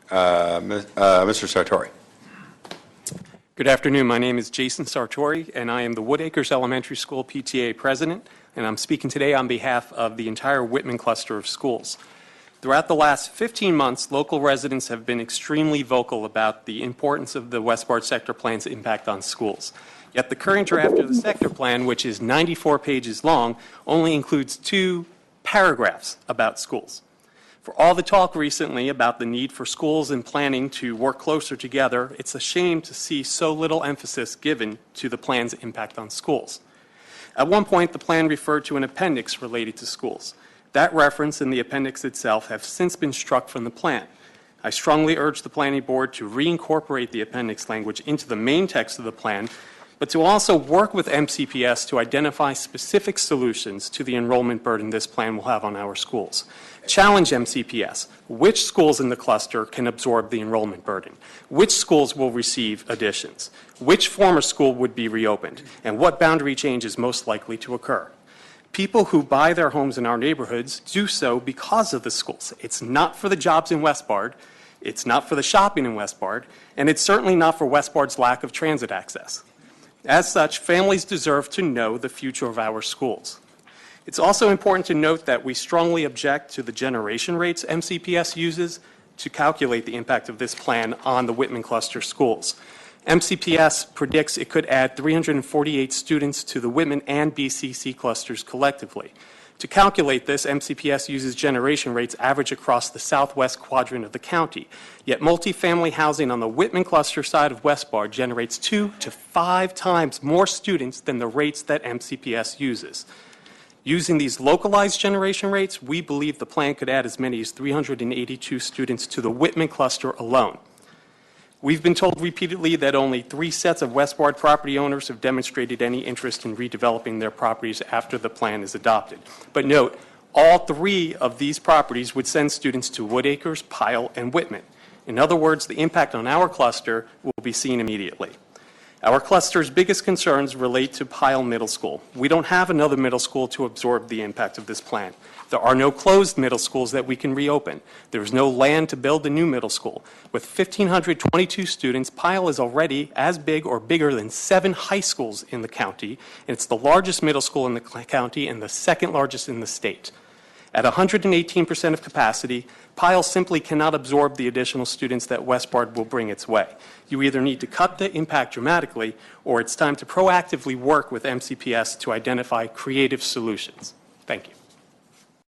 Mr. Sartori. Good afternoon. My name is Jason Sartori, and I am the Wood Acres Elementary School PTA president, and I'm speaking today on behalf of the entire Whitman Cluster of schools. Throughout the last 15 months, local residents have been extremely vocal about the importance of the Westbard Sector Plan's impact on schools. Yet the current draft of the Sector Plan, which is 94 pages long, only includes 2 paragraphs about schools. For all the talk recently about the need for schools and planning to work closer together, it's a shame to see so little emphasis given to the plan's impact on schools. At one point, the plan referred to an appendix related to schools. That reference and the appendix itself have since been struck from the plan. I strongly urge the Planning Board to reincorporate the appendix language into the main text of the plan, but to also work with MCPS to identify specific solutions to the enrollment burden this plan will have on our schools. Challenge MCPS. Which schools in the cluster can absorb the enrollment burden? Which schools will receive additions? Which former school would be reopened? And what boundary change is most likely to occur? People who buy their homes in our neighborhoods do so because of the schools. It's not for the jobs in Westbard, it's not for the shopping in Westbard, and it's certainly not for Westbard's lack of transit access. As such, families deserve to know the future of our schools. It's also important to note that we strongly object to the generation rates MCPS uses to calculate the impact of this plan on the Whitman Cluster schools. MCPS predicts it could add 348 students to the Whitman and BCC clusters collectively. To calculate this, MCPS uses generation rates average across the southwest quadrant of the county. Yet multifamily housing on the Whitman cluster side of Westbard generates 2 to 5 times more students than the rates that MCPS uses. Using these localized generation rates, we believe the plan could add as many as 382 students to the Whitman cluster alone. We've been told repeatedly that only 3 sets of Westbard property owners have demonstrated any interest in redeveloping their properties after the plan is adopted. But note, all 3 of these properties would send students to Wood Acres, Pyle, and Whitman. In other words, the impact on our cluster will be seen immediately. Our cluster's biggest concerns relate to Pyle Middle School. We don't have another middle school to absorb the impact of this plan. There are no closed middle schools that we can reopen. There is no land to build a new middle school. With 1,522 students, Pyle is already as big or bigger than 7 high schools in the county, and it's the largest middle school in the county and the 2nd largest in the state. At 118% of capacity, Pyle simply cannot absorb the additional students that Westbard will bring its way. You either need to cut the impact dramatically, or it's time to proactively work with MCPS to identify creative solutions. Thank you.